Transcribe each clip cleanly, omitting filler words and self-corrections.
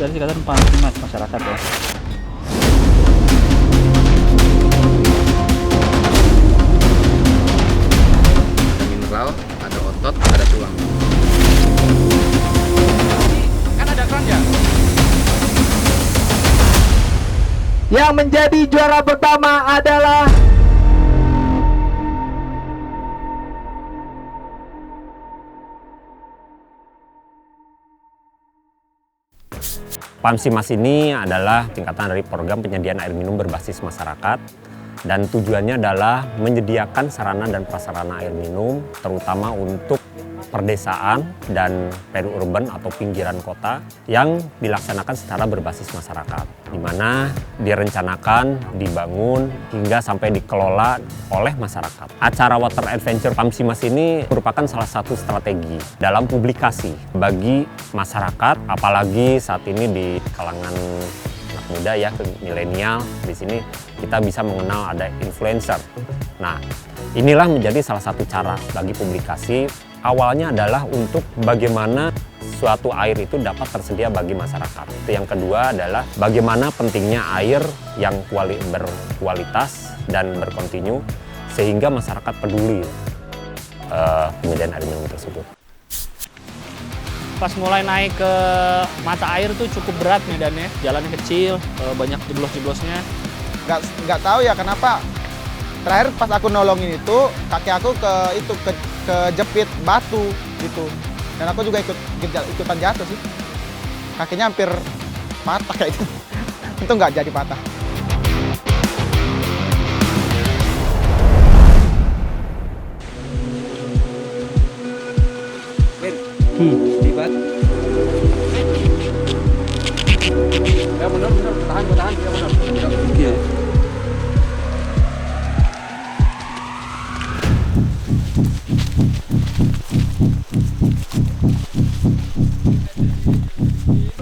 dari Ikatan Pamsimas Masyarakat ya. Ada mineral, ada otot, ada tulang. Kan ada keranjang. Yang menjadi juara pertama adalah Pamsimas ini adalah tingkatan dari program penyediaan air minum berbasis masyarakat dan tujuannya adalah menyediakan sarana dan prasarana air minum terutama untuk perdesaan dan periurban atau pinggiran kota yang dilaksanakan secara berbasis masyarakat, di mana direncanakan, dibangun, hingga sampai dikelola oleh masyarakat. Acara Water Adventure Pamsimas ini merupakan salah satu strategi dalam publikasi bagi masyarakat, apalagi saat ini di kalangan anak muda ya, milenial. Di sini kita bisa mengenal ada influencer. Nah, inilah menjadi salah satu cara bagi publikasi. Awalnya adalah untuk bagaimana suatu air itu dapat tersedia bagi masyarakat. Yang kedua adalah bagaimana pentingnya air yang berkualitas dan berkontinu sehingga masyarakat peduli penyediaan air minum tersebut. Pas mulai naik ke mata air tuh cukup berat medannya, jalannya kecil, banyak jeblos-jeblosnya. nggak tahu ya kenapa terakhir pas aku nolongin itu kaki aku kejepit batu gitu, dan aku juga ikutan jatuh sih, kakinya hampir patah kayak gitu. Itu nggak jadi patah. Libat. Ya benar, tahan, ya benar. Oke.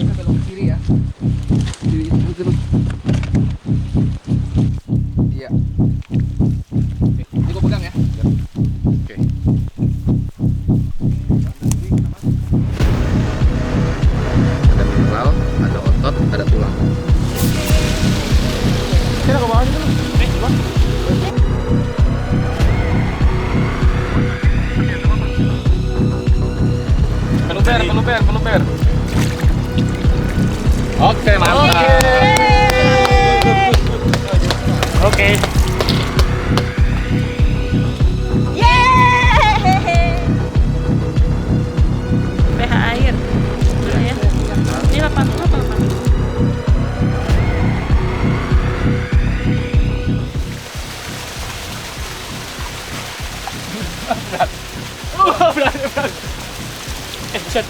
Belok kiri ya. Kiri itu terus. Iya. Ini gua pegang ya. Oke. Ada mineral, ada otot, ada tulang. Sini ke bawah dulu. Peluper. Oke, mantap. Oke. pH air. Ya. Ini 80 apa 80? Berat. Set.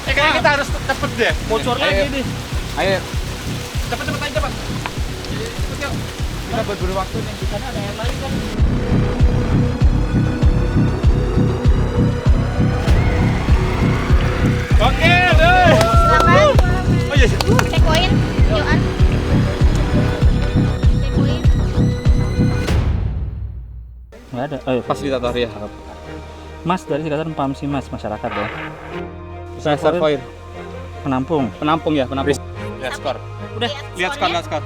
Kayaknya kita harus cepet deh. Bocor lagi nih. Ayo, Cepet aja, cepet. Cepet yuk. Kita berburu waktu nih. Di sana ada air lain kan. Oke, deh. Silakan. Oh iya. Take poin. Yoan. Take poin. Nggak ada. Oh, iya. fasilitator ya. Mas dari Ikatan Pamsimas Masyarakat ya. Reservoir. Penampung. Penampung ya, penampung. Lihat skor. Udah. Lihat skor.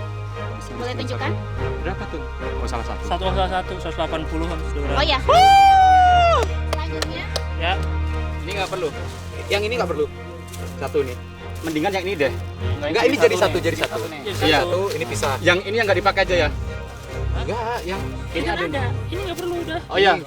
Boleh tunjukkan? Berapa tuh? Oh, salah satu. 180 harus diulang. Oh ya. Selanjutnya. Ya. Ini nggak perlu. Yang ini nggak perlu. Satu nih. Mendingan yang ini deh. Nah, Enggak, ini jadi satu. Jadi Iya, satu. tuh ini pisah. Yang ini yang nggak dipakai aja ya. Enggak, yang Ini ada. Ini nggak perlu udah. Oh iya.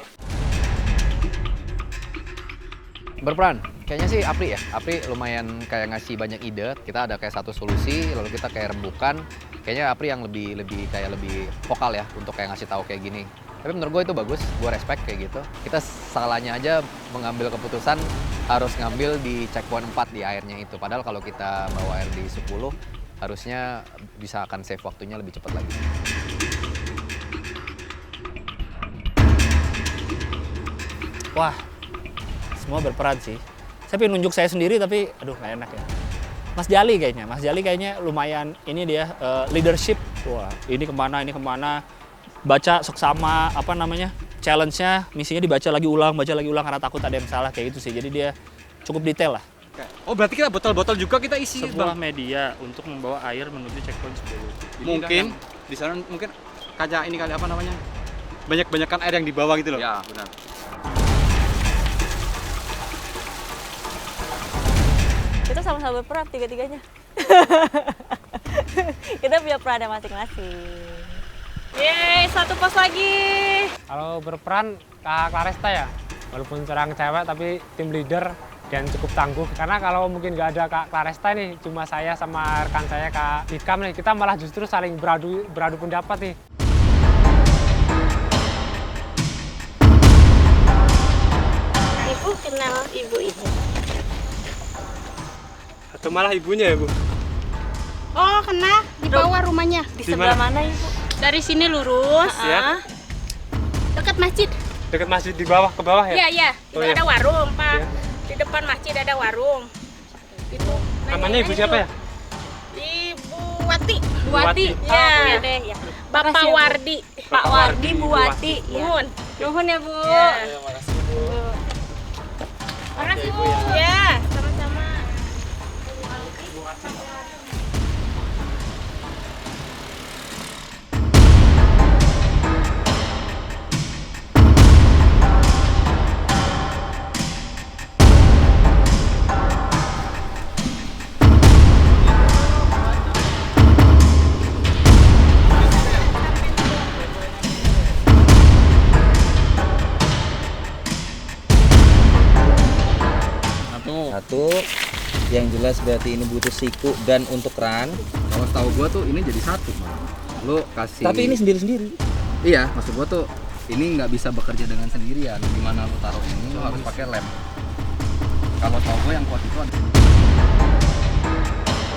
Berperan. Kayaknya sih Apri ya. Apri lumayan kayak ngasih banyak ide. Kita ada kayak satu solusi, lalu kita kayak rembukan. Kayaknya Apri yang lebih vokal ya untuk kayak ngasih tahu kayak gini. Tapi menurut gue itu bagus, gue respect kayak gitu. Kita salahnya aja mengambil keputusan harus ngambil di checkpoint 4 di airnya itu. Padahal kalau kita bawa air di 10, harusnya bisa akan save waktunya lebih cepat lagi. Wah, semua berperan sih. Saya pengen nunjuk saya sendiri tapi aduh nggak enak ya. Mas Jali kayaknya lumayan ini dia leadership. Wah, ini kemana. Baca seksama apa namanya challenge-nya, misinya dibaca lagi ulang karena takut ada yang salah kayak gitu sih. Jadi dia cukup detail lah. Oh berarti kita botol-botol juga kita isi Sebuah Bang? media untuk membawa air menuju checkpoint 10. Mungkin di sana mungkin kaca ini kali apa namanya? Banyak-banyakan air yang di bawah gitu loh. Ya, benar. Kita sama-sama berperan tiga-tiganya. Kita punya peran masing-masing. Yeay, satu pos lagi. Kalau berperan Kak Claresta ya, walaupun seorang cewek tapi tim leader dan cukup tangguh. Karena kalau mungkin nggak ada Kak Claresta nih, cuma saya sama rekan saya Kak Tikam nih, kita malah justru saling beradu pendapat nih. Ibu kenal ibu ini. Atau malah ibunya ya, Bu? Oh, kenal di bawah rumahnya. Di sebelah mana ibu? Dari sini lurus, Ya. dekat masjid. Dekat masjid di bawah, ke bawah ya? Iya, iya. Itu Oh, iya. ada warung, Pak. Iya. Di depan masjid ada warung. Itu. Namanya ibu siapa ya? Ibu Wati. Bu Wati. Ya. Iya deh, ya. Bapak Makasih ya, Bu. Wardi. Pak Wardi, Bu Wati. Ya. Nuhun. Nuhun ya, Bu. Ya. Makasih, Bu. Ya, sama-sama. Satu, yang jelas berarti ini butuh siku dan untuk ran. Kalau tahu gua tuh ini jadi satu, Bang. Lu kasih. Tapi ini sendiri-sendiri. Iya, maksud gua tuh ini nggak bisa bekerja dengan sendirian. Gimana lu taruh ini, lu harus pakai lem. Kalau tahu gua yang kuat itu ada.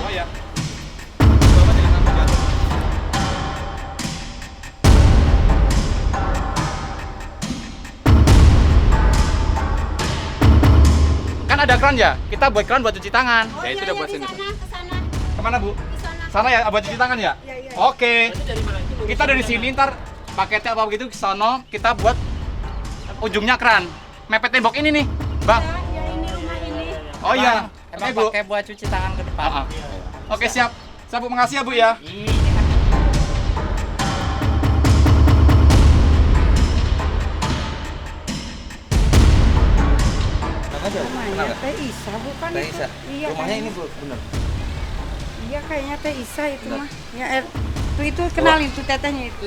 Oh ya. Bapak jangan sampai jatuh. Kan ada kran ya? Kita buat kran buat cuci tangan. Oh, Ya itu iya, udah iya, buat di sini. sana, ke sana. Kemana Bu? Di sana. Sana ya buat cuci tangan ya? Iya, iya. Oke. Kita dari sini ntar paketnya apa begitu ke sono kita buat ujungnya kran. Mepet tembok ini nih, Bang. Ya, ini rumah ini. Oh iya. Emang Oke, Bu. pakai buat cuci tangan ke depan. Ah, ah. Oke, siap. Siap, Bu. Makasih ya, Bu ya. Rumahnya Teh Isa bukan? Teh Isa. Iya, Rumahnya kan? ini Bu, bener. Iya, kayaknya Teh Isa itu mah. Ya, itu kenalin tuh tetehnya itu.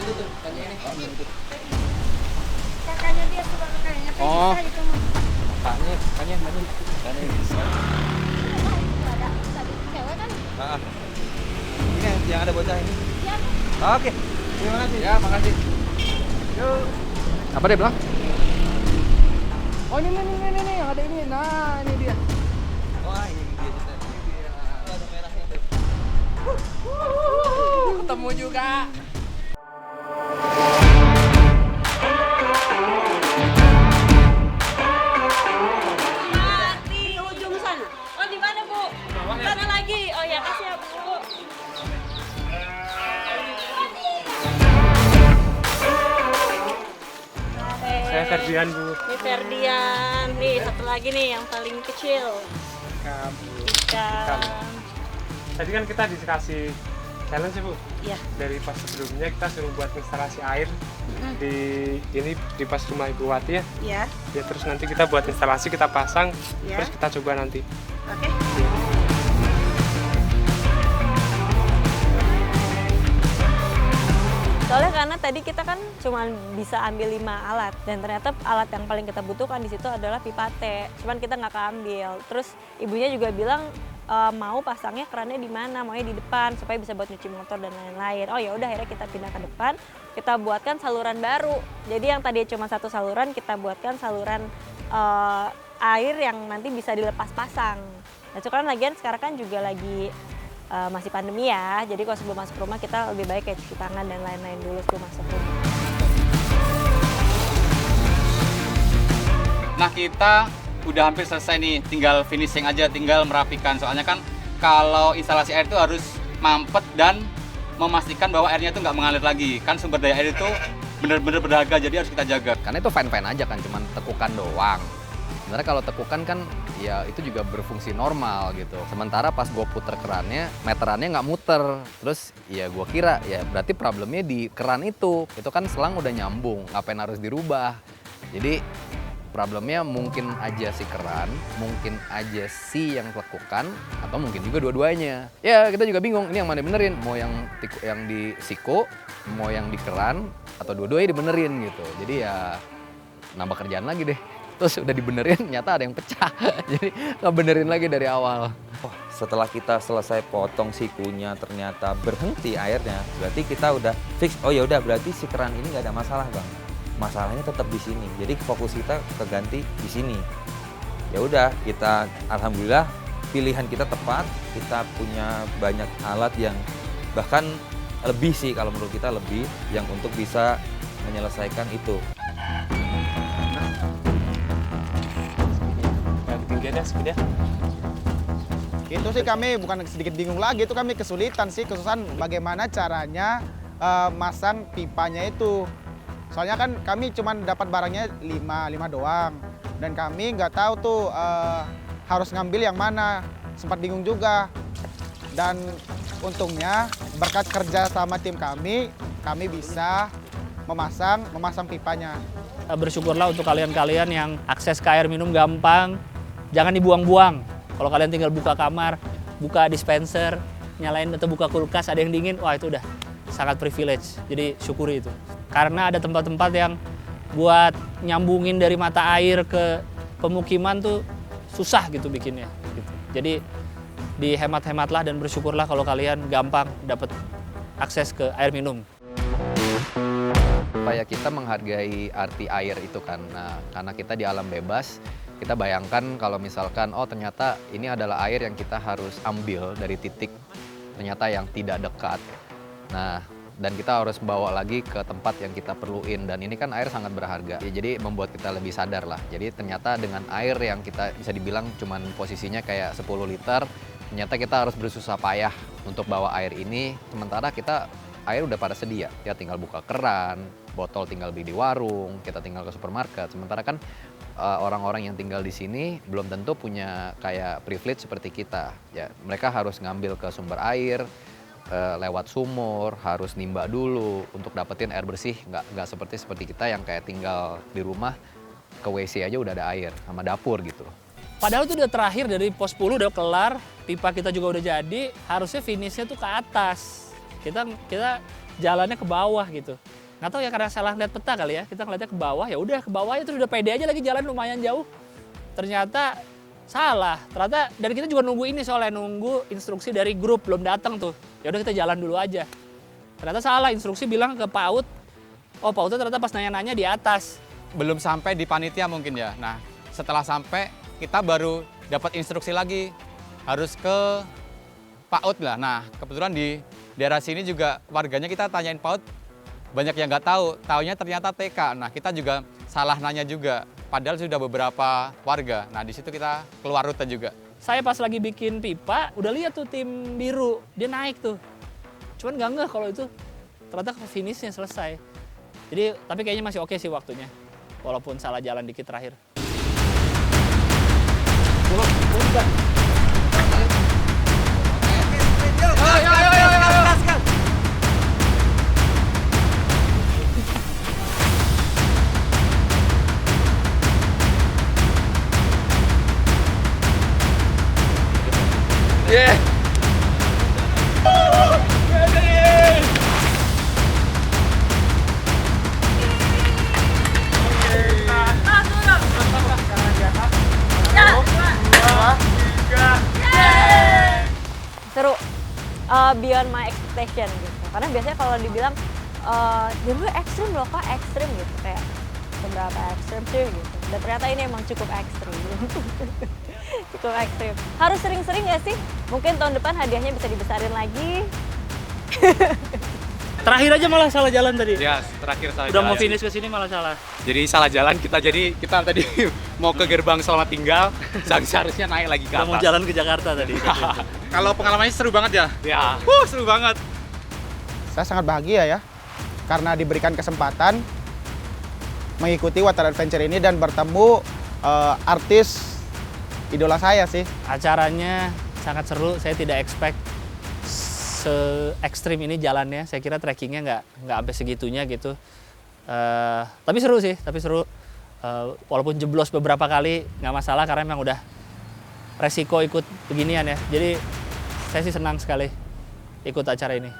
Kakaknya dia suka kayaknya Teh Oh. Isa itu mah. Kakaknya mana? Ini yang ada bocah ini. Oke. Terima kasih. Ya, makasih. Yuk. Apa dia bilang? Oh, ini yang ada ini. Nah, ini dia. Wah, ini dia cerita. Ada merahnya tuh. Ketemu juga. Di ujung sana. Oh, di mana, Bu? Sana lagi. Oh ya, kasih ya, Bu. Saya Ferdian, Bu. Ini Ferdian. Nih, satu lagi nih yang paling kecil. Ikan. Tadi kan kita dikasih challenge ya, Bu. Iya. Dari pas sebelumnya kita suruh buat instalasi air di ini di pas rumah Ibu Wati ya. Iya. Ya terus nanti kita buat instalasi, kita pasang, Iya. terus kita coba nanti. Oke. Soalnya karena tadi kita kan cuma bisa ambil 5 alat dan ternyata alat yang paling kita butuhkan di situ adalah pipa teh. Cuman kita nggak keambil. Terus ibunya juga bilang mau pasangnya kerannya di mana, maunya di depan supaya bisa buat nyuci motor dan lain-lain. Oh ya udah akhirnya kita pindah ke depan, kita buatkan saluran baru. Jadi yang tadi cuma satu saluran kita buatkan saluran air yang nanti bisa dilepas pasang. Nah, itu kan lagian sekarang kan juga lagi masih pandemi ya, jadi kalau sebelum masuk rumah kita lebih baik kayak cuci tangan dan lain-lain dulu sebelum masuk rumah. Nah, kita udah hampir selesai nih, tinggal finishing aja, tinggal merapikan. Soalnya kan kalau instalasi air itu harus mampet dan memastikan bahwa airnya itu nggak mengalir lagi. Kan sumber daya air itu benar-benar berharga, jadi harus kita jaga. Karena itu fine-fine aja kan, cuman tekukan doang. Sebenarnya kalau tekukan kan ya itu juga berfungsi normal gitu. Sementara pas gue puter kerannya, meterannya nggak muter. Terus ya gue kira ya berarti problemnya di keran itu kan selang udah nyambung, ngapain harus dirubah. Jadi problemnya mungkin aja si keran, mungkin aja si yang lekukan, atau mungkin juga dua-duanya. Ya kita juga bingung, ini yang mana benerin, mau yang di siko, mau yang di keran, atau dua-duanya dibenerin gitu. Jadi ya nambah kerjaan lagi deh. Terus udah dibenerin, nyata ada yang pecah. Jadi nggak benerin lagi dari awal. Oh, setelah kita selesai potong sikunya ternyata berhenti airnya, berarti kita udah fix. Oh ya udah, berarti si keran ini nggak ada masalah bang. Masalahnya tetap di sini. Jadi fokus kita keganti di sini. Ya udah, kita alhamdulillah pilihan kita tepat. Kita punya banyak alat yang bahkan lebih sih kalau menurut kita lebih yang untuk bisa menyelesaikan itu. Itu sih kami bukan sedikit bingung lagi, itu kami kesulitan bagaimana caranya masang pipanya itu. Soalnya kan kami cuma dapat barangnya 5 doang. Dan kami nggak tahu tuh harus ngambil yang mana. Sempat bingung juga. Dan untungnya berkat kerja sama tim kami bisa memasang pipanya. Bersyukurlah untuk kalian-kalian yang akses ke air minum gampang. Jangan dibuang-buang. Kalau kalian tinggal buka kamar, buka dispenser, nyalain atau buka kulkas, ada yang dingin, wah itu udah sangat privilege. Jadi syukuri itu. Karena ada tempat-tempat yang buat nyambungin dari mata air ke pemukiman tuh susah gitu bikinnya. Gitu. Jadi dihemat-hematlah dan bersyukurlah kalau kalian gampang dapat akses ke air minum. Supaya kita menghargai arti air itu kan. Nah, karena kita di alam bebas, kita bayangkan kalau misalkan oh ternyata ini adalah air yang kita harus ambil dari titik ternyata yang tidak dekat. Nah, dan kita harus bawa lagi ke tempat yang kita perluin, dan ini kan air sangat berharga. Ya, jadi membuat kita lebih sadar lah. Jadi ternyata dengan air yang kita bisa dibilang cuman posisinya kayak 10 liter, ternyata kita harus bersusah payah untuk bawa air ini, sementara kita air udah pada sedia. Ya tinggal buka keran, botol tinggal beli di warung, kita tinggal ke supermarket. Sementara kan orang-orang yang tinggal di sini belum tentu punya kayak privilege seperti kita. Ya, mereka harus ngambil ke sumber air, lewat sumur, harus nimba dulu untuk dapetin air bersih. Nggak seperti kita yang kayak tinggal di rumah, ke WC aja udah ada air, sama dapur gitu. Padahal itu udah terakhir dari pos 10 udah kelar, pipa kita juga udah jadi, harusnya finishnya tuh ke atas. Kita jalannya ke bawah gitu. Nggak tahu ya karena salah lihat peta kali ya, kita ngeliatnya ke bawah, ya udah ke bawah itu udah pede aja lagi jalan lumayan jauh. Ternyata salah, dan kita juga nunggu ini soalnya, nunggu instruksi dari grup, belum datang tuh. Ya udah kita jalan dulu aja. Ternyata salah, instruksi bilang ke PAUD, oh PAUD ternyata pas nanya-nanya di atas. Belum sampai di panitia mungkin ya. Nah, setelah sampai kita baru dapat instruksi lagi, harus ke PAUD lah. Nah, kebetulan di daerah sini juga warganya kita tanyain PAUD, banyak yang nggak tahu, taunya ternyata TK. Nah, kita juga salah nanya juga, padahal sudah beberapa warga. Nah, di situ kita keluar rute juga. Saya pas lagi bikin pipa, udah lihat tuh tim biru, dia naik tuh. Cuman nggak ngeh kalau itu ternyata finishnya selesai. Jadi, tapi kayaknya masih oke sih waktunya, walaupun salah jalan dikit terakhir. Seru, beyond my expectation gitu. Karena biasanya kalau dibilang, dulu ekstrim loh kak, ekstrim gitu. Kayak seberapa ekstrim sih gitu. Dan ternyata ini emang cukup ekstrim. Cukup ekstrim. Harus sering-sering nggak sih? Mungkin tahun depan hadiahnya bisa dibesarin lagi. Terakhir aja malah salah jalan tadi. Ya, terakhir salah Udah jalan. mau finish ke sini malah salah. Jadi salah jalan kita tadi mau ke gerbang Selamat Tinggal, seharusnya naik lagi ke Udah atas. mau jalan ke Jakarta tadi. Kalau pengalamannya seru banget ya? Ya. Seru banget. Saya sangat bahagia ya, karena diberikan kesempatan mengikuti Water Adventure ini dan bertemu artis idola saya sih. Acaranya sangat seru, saya tidak expect se-ekstrim ini jalannya. Saya kira trekkingnya nggak sampai segitunya gitu. Tapi seru sih, walaupun jeblos beberapa kali nggak masalah karena memang udah resiko ikut beginian ya. Jadi saya sih senang sekali ikut acara ini.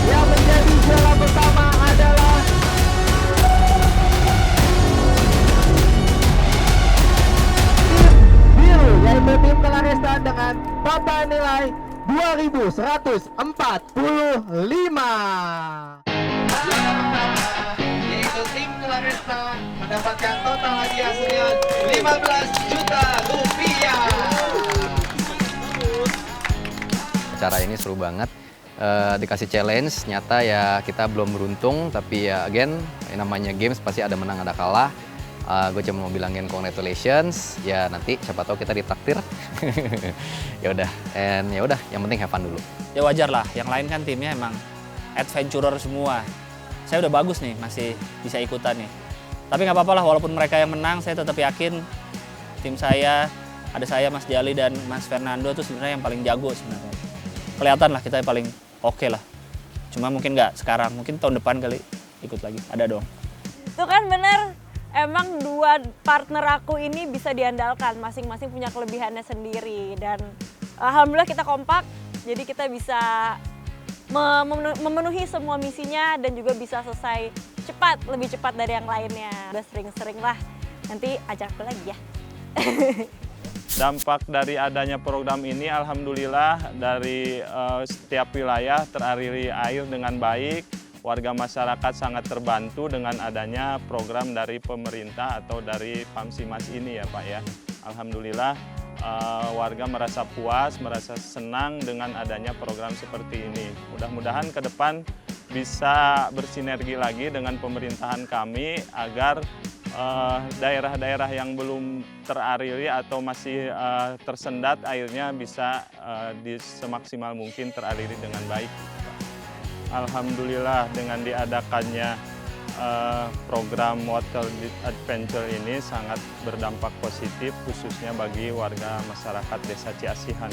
Yang menjadi juara pertama adalah tim biru, yaitu tim Claresta dengan total nilai 2.145. Yaitu tim Claresta mendapatkan total hadiah senilai 15 juta rupiah. Acara ini seru banget. Dikasih challenge, nyata ya kita belum beruntung, tapi ya again namanya games pasti ada menang ada kalah. Gue cuma mau bilangin congratulations, ya nanti siapa tahu kita ditraktir. Ya udah, yang penting have fun dulu. Ya wajar lah, yang lain kan timnya emang adventurer semua. Saya udah bagus nih, masih bisa ikutan nih. Tapi nggak apa-apa lah, walaupun mereka yang menang, saya tetap yakin tim saya, ada saya, Mas Jali dan Mas Fernando tuh sebenarnya yang paling jago sebenarnya. Kelihatan lah kita yang paling oke lah. Cuma mungkin nggak sekarang, mungkin tahun depan kali ikut lagi. Ada dong. Itu kan bener, emang dua partner aku ini bisa diandalkan, masing-masing punya kelebihannya sendiri. Dan alhamdulillah kita kompak, jadi kita bisa memenuhi semua misinya dan juga bisa selesai cepat, lebih cepat dari yang lainnya. Udah sering-sering lah, nanti ajak aku lagi ya. Dampak dari adanya program ini alhamdulillah dari setiap wilayah teraliri air dengan baik. Warga masyarakat sangat terbantu dengan adanya program dari pemerintah atau dari Pamsimas ini ya Pak ya. Alhamdulillah warga merasa puas, merasa senang dengan adanya program seperti ini. Mudah-mudahan ke depan bisa bersinergi lagi dengan pemerintahan kami agar daerah-daerah yang belum teraliri atau masih tersendat airnya bisa semaksimal mungkin teraliri dengan baik. Alhamdulillah dengan diadakannya program Water Adventure ini sangat berdampak positif khususnya bagi warga masyarakat Desa Ciasihan.